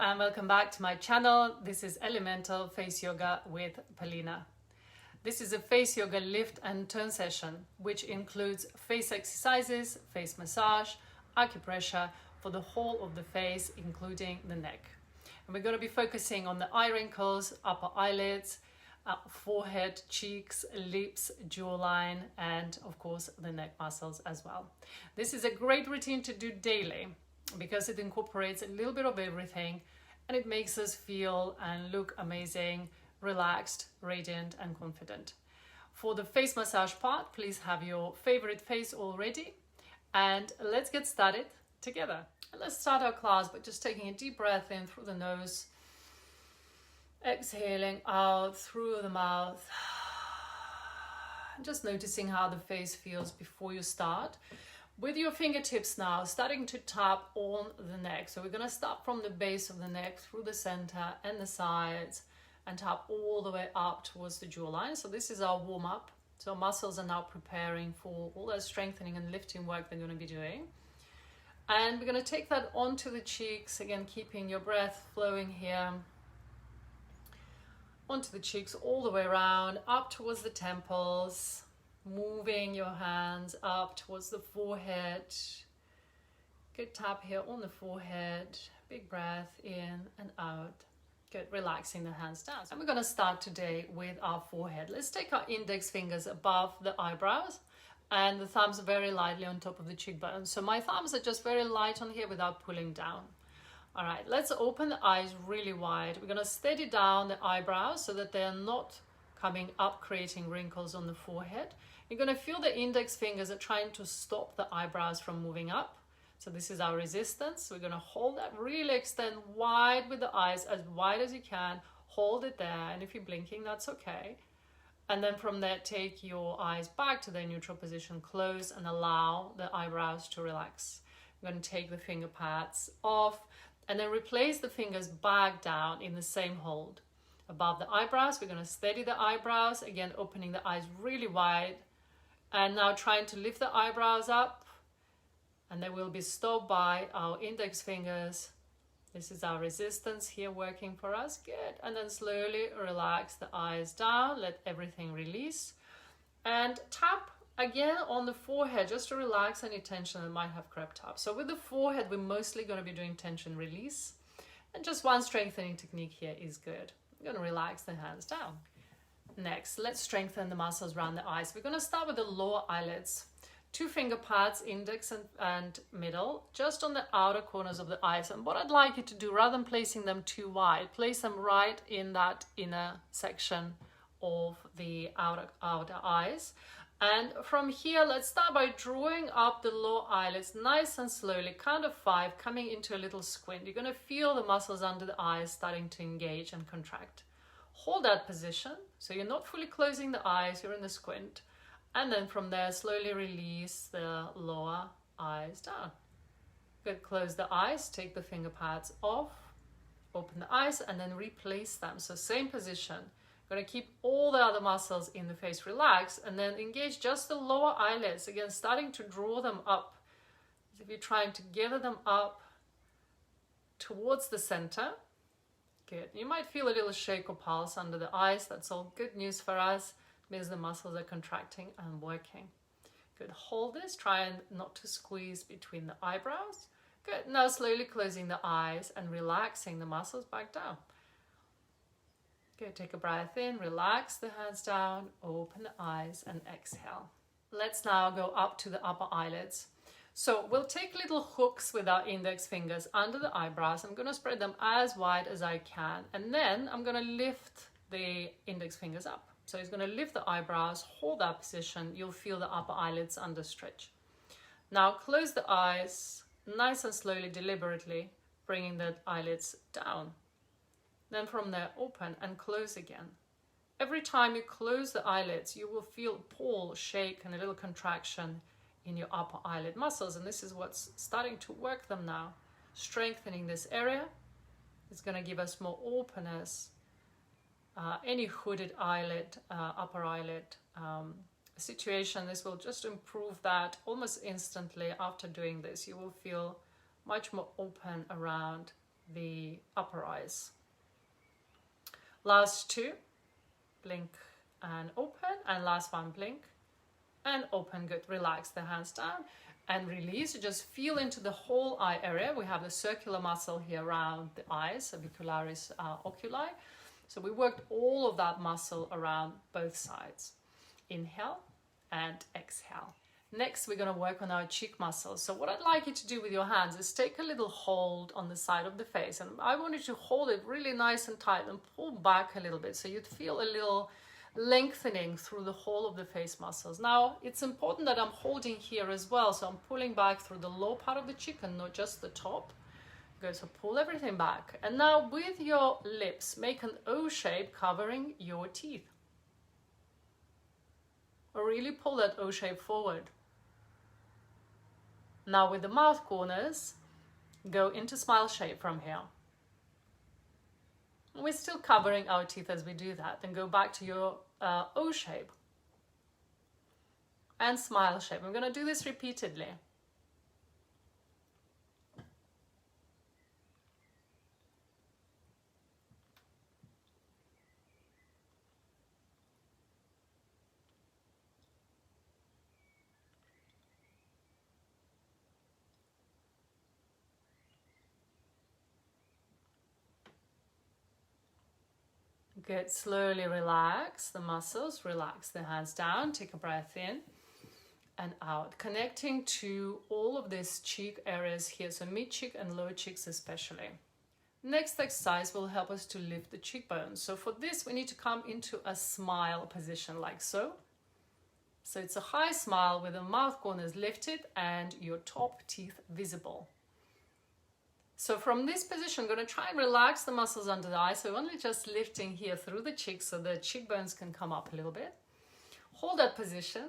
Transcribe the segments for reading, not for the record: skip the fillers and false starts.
and welcome back to my channel. This is Elemental Face Yoga with Polina. This is a face yoga lift and turn session which includes face exercises, face massage, acupressure for the whole of the face including the neck. And we're going to be focusing on the eye wrinkles, upper eyelids, forehead, cheeks, lips, jawline, and of course the neck muscles as well. This is a great routine to do daily because it incorporates a little bit of everything and it makes us feel and look amazing, relaxed, radiant and confident. For the face massage part, please have your favorite face all ready and let's get started together. Let's start our class by just taking a deep breath in through the nose, exhaling out through the mouth, just noticing how the face feels before you start. With your fingertips now starting to tap on the neck. So we're going to start from the base of the neck through the center and the sides and tap all the way up towards the jawline. So this is our warm-up. So muscles are now preparing for all that strengthening and lifting work they're going to be doing. And we're going to take that onto the cheeks, again keeping your breath flowing here. Onto the cheeks all the way around, up towards the temples. Moving your hands up towards the forehead. Good tap here on the forehead. Big breath in and out. Good, relaxing the hands down. And we're going to start today with our forehead. Let's take our index fingers above the eyebrows and the thumbs very lightly on top of the cheekbones. So my thumbs are just very light on here without pulling down. All right, let's open the eyes really wide. We're going to steady down the eyebrows so that they're not coming up, creating wrinkles on the forehead. You're going to feel the index fingers are trying to stop the eyebrows from moving up. So this is our resistance. We're going to hold that, really extend wide with the eyes, as wide as you can. Hold it there, and if you're blinking, that's okay. And then from there, take your eyes back to their neutral position, close, and allow the eyebrows to relax. We're going to take the finger pads off, and then replace the fingers back down in the same hold. Above the eyebrows, we're going to steady the eyebrows, again opening the eyes really wide. And now trying to lift the eyebrows up, and they will be stopped by our index fingers. This is our resistance here working for us. Good. And then slowly relax the eyes down, let everything release. And tap again on the forehead just to relax any tension that might have crept up. So with the forehead, we're mostly going to be doing tension release. And just one strengthening technique here is good. I'm going to relax the hands down. Next, let's strengthen the muscles around the eyes. We're going to start with the lower eyelids. 2 finger pads, index and middle, just on the outer corners of the eyes. And what I'd like you to do, rather than placing them too wide, place them right in that inner section of the outer eyes. And from here, let's start by drawing up the lower eyelids nice and slowly, count of 5, coming into a little squint. You're going to feel the muscles under the eyes starting to engage and contract. Hold that position, so you're not fully closing the eyes, you're in the squint. And then from there, slowly release the lower eyes down. Good, close the eyes, take the finger pads off, open the eyes, and then replace them. So same position. Going to keep all the other muscles in the face relaxed, and then engage just the lower eyelids. Again, starting to draw them up, as if you're trying to gather them up towards the center. Good. You might feel a little shake or pulse under the eyes. That's all good news for us. It means the muscles are contracting and working. Good. Hold this. Try and not to squeeze between the eyebrows. Good. Now slowly closing the eyes and relaxing the muscles back down. Good. Take a breath in. Relax the hands down. Open the eyes and exhale. Let's now go up to the upper eyelids. So we'll take little hooks with our index fingers under the eyebrows. I'm going to spread them as wide as I can. And then I'm going to lift the index fingers up. So it's going to lift the eyebrows, hold that position. You'll feel the upper eyelids under stretch. Now close the eyes nice and slowly, deliberately, bringing the eyelids down. Then from there, open and close again. Every time you close the eyelids, you will feel a pull, shake, and a little contraction in your upper eyelid muscles, and this is what's starting to work them now. Strengthening this area is going to give us more openness. Any hooded eyelid, upper eyelid situation, this will just improve that almost instantly. After doing this, you will feel much more open around the upper eyes. Last two, blink and open, and last one, blink and open. Good. Relax the hands down and release. Just feel into the whole eye area. We have the circular muscle here around the eyes, orbicularis oculi. So we worked all of that muscle around both sides. Inhale and exhale. Next, we're going to work on our cheek muscles. So what I'd like you to do with your hands is take a little hold on the side of the face. And I want you to hold it really nice and tight and pull back a little bit. So you'd feel a little lengthening through the whole of the face muscles. Now, it's important that I'm holding here as well. So I'm pulling back through the lower part of the cheek and not just the top. Good, so pull everything back. And now with your lips, make an O shape covering your teeth. Or really pull that O shape forward. Now with the mouth corners, go into smile shape from here. We're still covering our teeth as we do that. Then go back to your O shape and smile shape. I'm going to do this repeatedly. Good. Slowly relax the muscles, relax the hands down, take a breath in and out, connecting to all of these cheek areas here, so mid cheek and lower cheeks especially. Next exercise will help us to lift the cheekbones. So for this, we need to come into a smile position like so. So it's a high smile with the mouth corners lifted and your top teeth visible. So from this position, I'm going to try and relax the muscles under the eyes. So only just lifting here through the cheeks so the cheekbones can come up a little bit. Hold that position.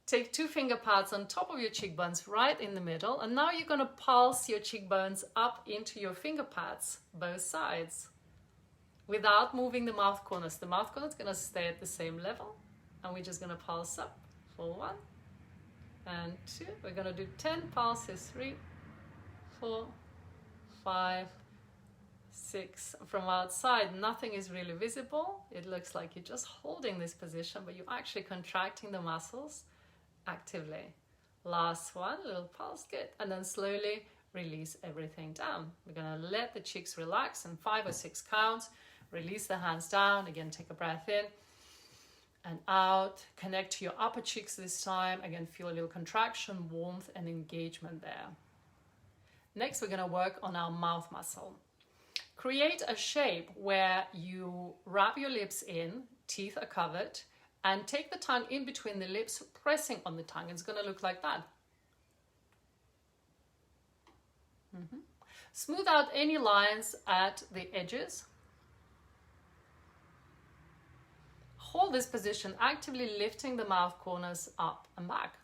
Take two finger pads on top of your cheekbones right in the middle. And now you're going to pulse your cheekbones up into your finger pads, both sides, without moving the mouth corners. The mouth corners are going to stay at the same level. And we're just going to pulse up for 1 and 2. We're going to do 10 pulses, 3, 4, 5, 6. From outside, nothing is really visible. It looks like you're just holding this position, but you're actually contracting the muscles actively. Last one, little pulse, good. And then slowly release everything down. We're going to let the cheeks relax in 5 or 6 counts. Release the hands down. Again, take a breath in and out. Connect to your upper cheeks this time. Again, feel a little contraction, warmth, and engagement there. Next, we're going to work on our mouth muscle. Create a shape where you wrap your lips in, teeth are covered, and take the tongue in between the lips, pressing on the tongue. It's going to look like that. Smooth out any lines at the edges. Hold this position, actively lifting the mouth corners up and back.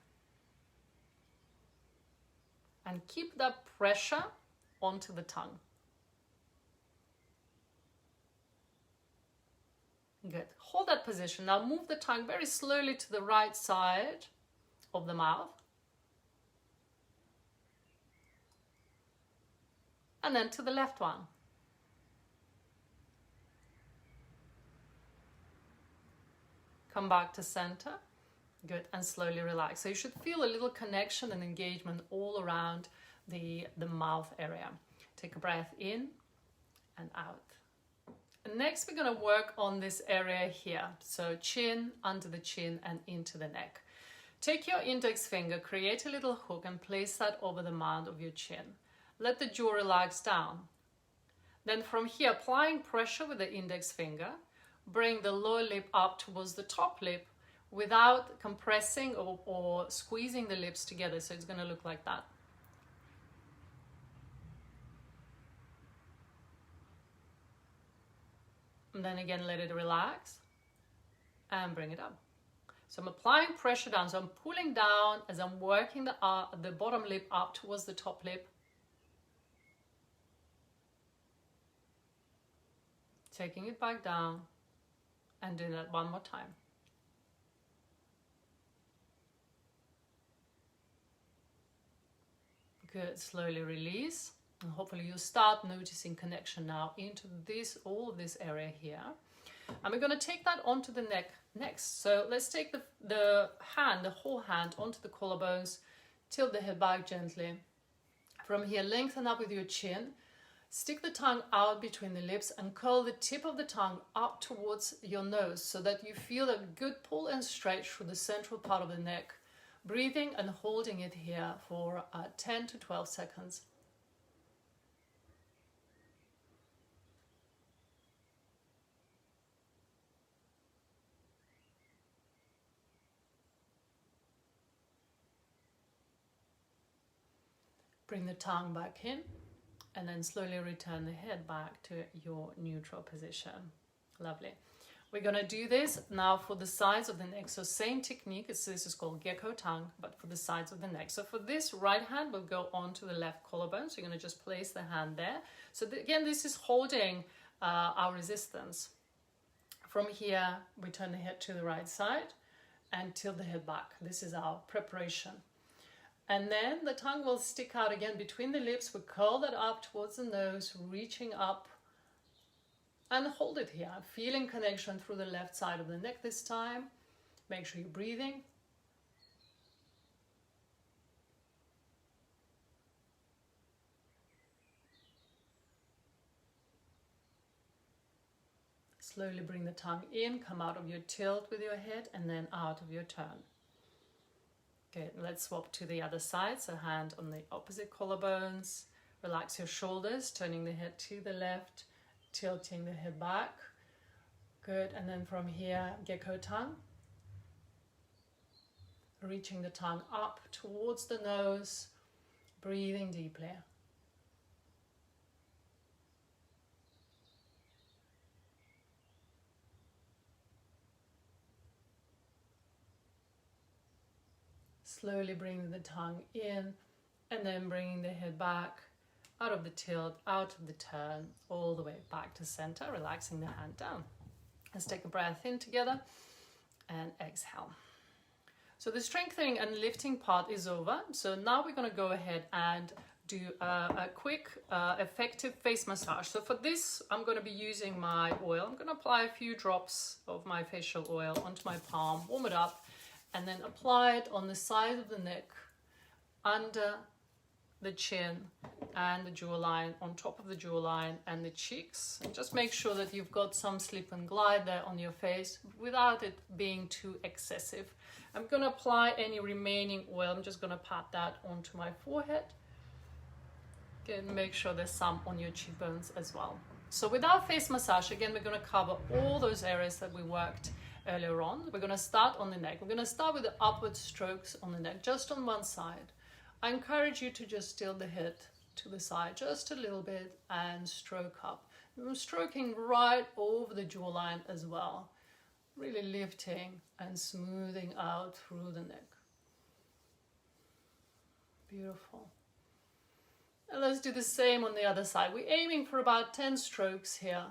And keep that pressure onto the tongue. Good. Hold that position. Now move the tongue very slowly to the right side of the mouth. And then to the left one. Come back to center. Good, and slowly relax. So you should feel a little connection and engagement all around the mouth area. Take a breath in and out. And next we're going to work on this area here. So chin, under the chin and into the neck. Take your index finger, create a little hook and place that over the mound of your chin. Let the jaw relax down. Then from here, applying pressure with the index finger, bring the lower lip up towards the top lip without compressing or squeezing the lips together. So it's going to look like that. And then again, let it relax and bring it up. So I'm applying pressure down. So I'm pulling down as I'm working the bottom lip up towards the top lip. Taking it back down and doing that one more time. Good, slowly release And hopefully you start noticing connection now into this, all of this area here. And we're going to take that onto the neck next. So let's take the hand, the whole hand, onto the collarbones, tilt the head back gently. From here, lengthen up with your chin, stick the tongue out between the lips and curl the tip of the tongue up towards your nose so that you feel a good pull and stretch through the central part of the neck, breathing and holding it here for 10 to 12 seconds. Bring the tongue back in and then slowly return the head back to your neutral position. Lovely. We're going to do this now for the sides of the neck. So same technique, this is called gecko tongue, but for the sides of the neck. So for this, right hand will go onto the left collarbone. So you're going to just place the hand there. So again, this is holding our resistance. From here, we turn the head to the right side and tilt the head back. This is our preparation. And then the tongue will stick out again between the lips. We curl that up towards the nose, reaching up and hold it here. Feeling connection through the left side of the neck this time. Make sure you're breathing. Slowly bring the tongue in, come out of your tilt with your head and then out of your turn. Okay, let's swap to the other side. So hand on the opposite collarbones. Relax your shoulders, turning the head to the left, tilting the head back. Good, and then from here, gecko tongue. Reaching the tongue up towards the nose, breathing deeply. Slowly bringing the tongue in and then bringing the head back, out of the tilt, out of the turn, all the way back to center, relaxing the hand down. Let's take a breath in together and exhale. So the strengthening and lifting part is over. So now we're going to go ahead and do a quick, effective face massage. So for this, I'm going to be using my oil. I'm going to apply a few drops of my facial oil onto my palm, warm it up, and then apply it on the side of the neck, under the chin and the jawline, on top of the jawline and the cheeks. And just make sure that you've got some slip and glide there on your face without it being too excessive. I'm going to apply any remaining oil. I'm just going to pat that onto my forehead. Again, make sure there's some on your cheekbones as well. So with our face massage, again, we're going to cover all those areas that we worked earlier on. We're going to start on the neck. We're going to start with the upward strokes on the neck, just on one side. I encourage you to just tilt the head to the side just a little bit and stroke up. I'm stroking right over the jawline as well, really lifting and smoothing out through the neck. Beautiful. And let's do the same on the other side. We're aiming for about 10 strokes here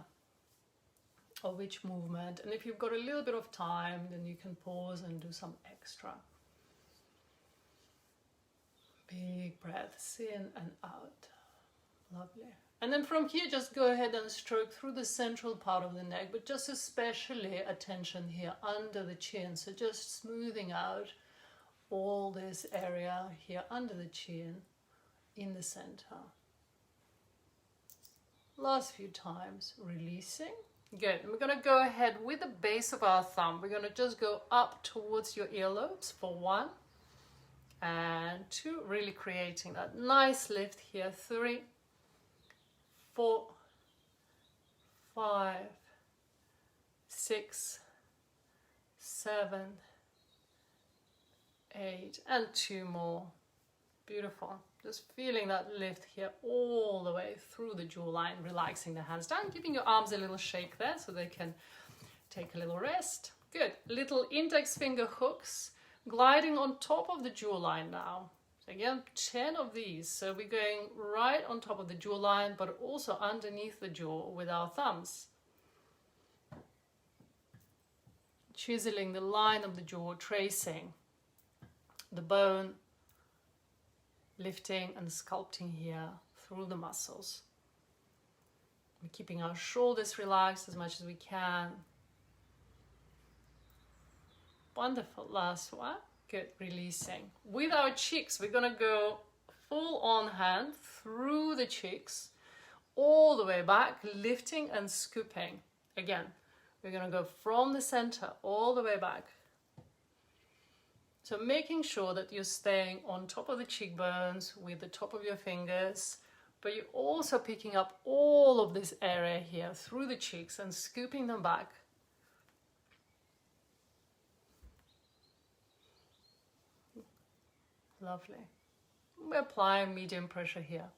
of each movement. And if you've got a little bit of time, then you can pause and do some extra. Big breaths in and out. Lovely. And then from here, just go ahead and stroke through the central part of the neck, but just especially attention here under the chin. So just smoothing out all this area here under the chin in the center. Last few times, releasing. Good. And we're going to go ahead with the base of our thumb. We're going to just go up towards your earlobes for 1 and 2, really creating that nice lift here. 3, 4, 5, 6, 7, 8, and 2 more. Beautiful. Just feeling that lift here all the way through the jawline, relaxing the hands down, giving your arms a little shake there so they can take a little rest. Good. Little index finger hooks gliding on top of the jawline now. So again, 10 of these. So we're going right on top of the jawline, but also underneath the jaw with our thumbs. Chiseling the line of the jaw, tracing the bone, lifting and sculpting here through the muscles. We're keeping our shoulders relaxed as much as we can. Wonderful, last one. Good, releasing. With our cheeks, we're gonna go full on hand through the cheeks, all the way back, lifting and scooping. Again, we're gonna go from the center all the way back. So making sure that you're staying on top of the cheekbones with the top of your fingers, but you're also picking up all of this area here through the cheeks and scooping them back. Lovely. We're applying medium pressure here.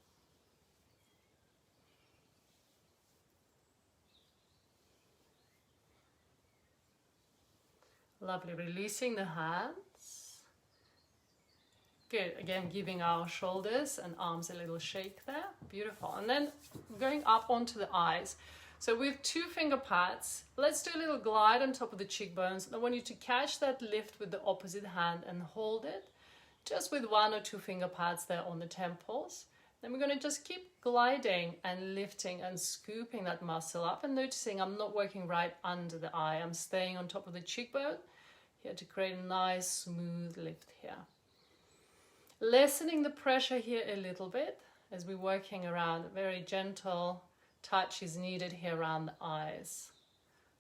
Lovely, releasing the hands. Good, again, giving our shoulders and arms a little shake there. Beautiful. And then going up onto the eyes. So with 2 finger pads, let's do a little glide on top of the cheekbones. I want you to catch that lift with the opposite hand and hold it. Just with 1 or 2 finger pads there on the temples. Then we're going to just keep gliding and lifting and scooping that muscle up and noticing I'm not working right under the eye. I'm staying on top of the cheekbone here to create a nice smooth lift here. Lessening the pressure here a little bit as we're working around. A very gentle touch is needed here around the eyes.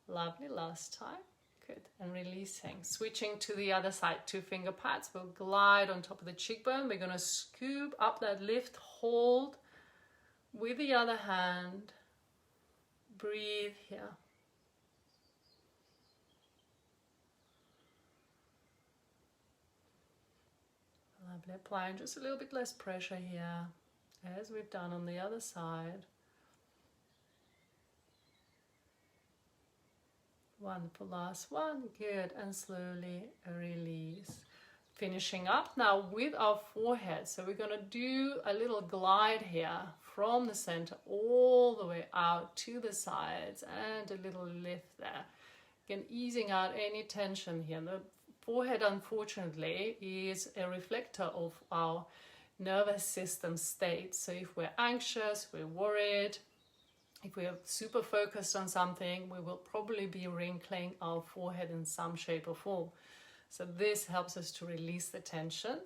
Lovely, last time. Good, and releasing. Switching to the other side, 2 finger pads. We'll glide on top of the cheekbone. We're going to scoop up that lift, hold with the other hand. Breathe here. Lovely, applying just a little bit less pressure here, as we've done on the other side. Wonderful, last one. Good, and slowly release. Finishing up now with our forehead. So we're going to do a little glide here from the center all the way out to the sides and a little lift there. Again, easing out any tension here. The forehead, unfortunately, is a reflector of our nervous system state. So if we're anxious, we're worried, if we are super focused on something, we will probably be wrinkling our forehead in some shape or form. So this helps us to release the tension.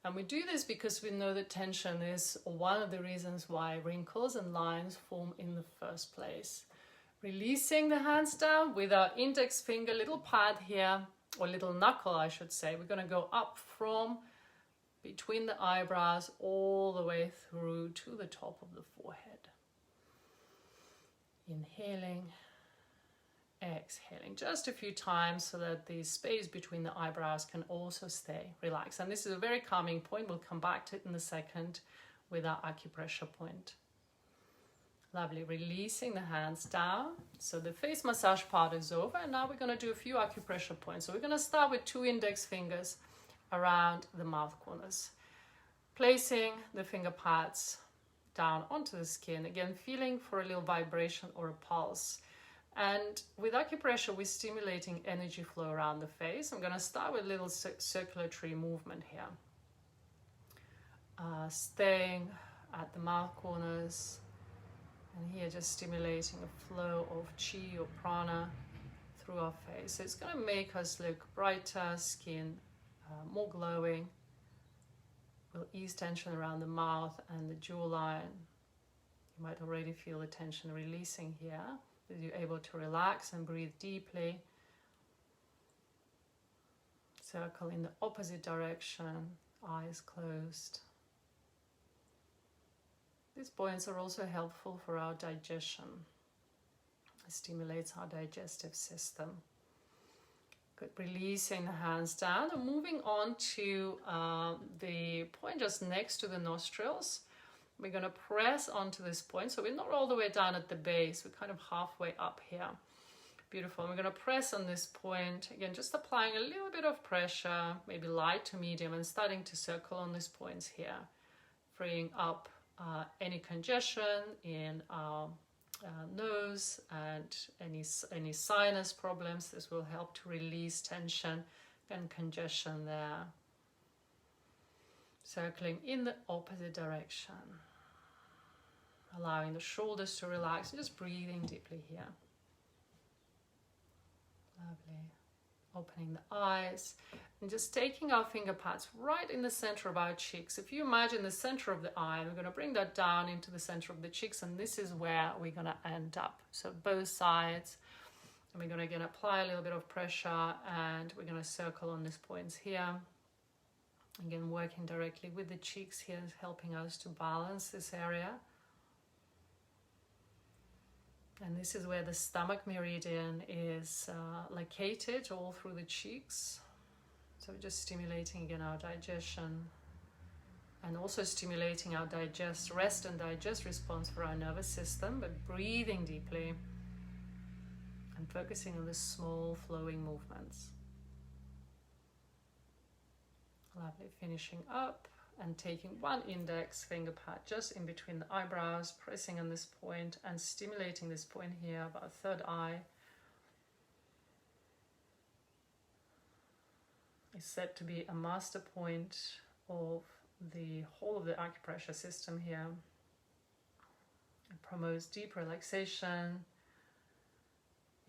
And we do this because we know that tension is one of the reasons why wrinkles and lines form in the first place. Releasing the hands down with our index finger, little pad here, or little knuckle, I should say. We're going to go up from between the eyebrows all the way through to the top of the forehead. Inhaling, exhaling just a few times so that the space between the eyebrows can also stay relaxed. And this is a very calming point. We'll come back to it in a second with our acupressure point. Lovely, releasing the hands down. So the face massage part is over, and now we're going to do a few acupressure points. So we're going to start with 2 index fingers around the mouth corners, placing the finger pads down onto the skin, again feeling for a little vibration or a pulse. And with acupressure, we're stimulating energy flow around the face. I'm going to start with a little circulatory movement here, staying at the mouth corners, and here just stimulating a flow of chi or prana through our face. So it's going to make us look brighter, skin more glowing. We'll ease tension around the mouth and the jawline. You might already feel the tension releasing here as you're able to relax and breathe deeply. Circle in the opposite direction, eyes closed. These points are also helpful for our digestion. It stimulates our digestive system. Good, releasing the hands down and moving on to the point just next to the nostrils. We're going to press onto this point. So we're not all the way down at the base. We're kind of halfway up here. Beautiful. We're going to press on this point. Again, just applying a little bit of pressure, maybe light to medium, and starting to circle on these points here, freeing up any congestion in our nose and any sinus problems. This will help to release tension and congestion there. Circling in the opposite direction. allowing the shoulders to relax, and just breathing deeply here. Lovely. Opening the eyes and just taking our finger pads right in the center of our cheeks. If you imagine the center of the eye, we're going to bring that down into the center of the cheeks, and this is where we're going to end up. So both sides, and we're going to again apply a little bit of pressure, and we're going to circle on these points here. Again, working directly with the cheeks here is helping us to balance this area. And this is where the stomach meridian is located all through the cheeks. So just stimulating again our digestion, and also stimulating our rest and digest response for our nervous system, but breathing deeply and focusing on the small flowing movements. Lovely. Finishing up and taking one index finger pad just in between the eyebrows, pressing on this point and stimulating this point here, about third eye. It's said to be a master point of the whole of the acupressure system here. It promotes deep relaxation,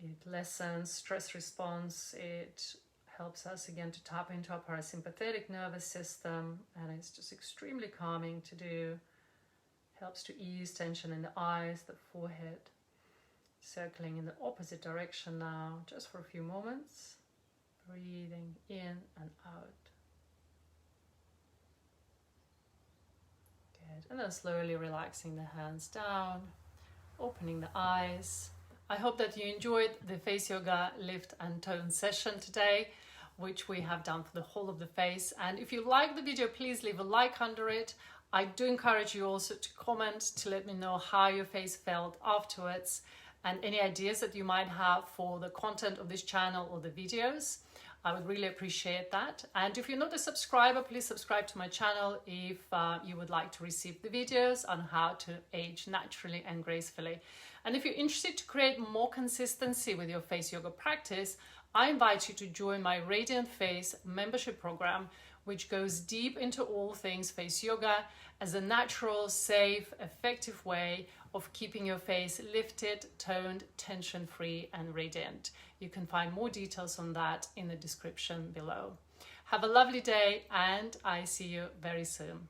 it lessens stress response, it helps us again to tap into our parasympathetic nervous system, and it's just extremely calming to do. Helps to ease tension in the eyes, the forehead. Circling in the opposite direction now, just for a few moments. Breathing in and out. Good. And then slowly relaxing the hands down, opening the eyes. I hope that you enjoyed the face yoga lift and tone session today, which we have done for the whole of the face. And if you like the video, please leave a like under it. I do encourage you also to comment to let me know how your face felt afterwards, and any ideas that you might have for the content of this channel or the videos. I would really appreciate that. And if you're not a subscriber, please subscribe to my channel if you would like to receive the videos on how to age naturally and gracefully. And if you're interested to create more consistency with your face yoga practice, I invite you to join my Radiant Face membership program, which goes deep into all things face yoga as a natural, safe, effective way of keeping your face lifted, toned, tension-free, and radiant. You can find more details on that in the description below. Have a lovely day, and I see you very soon.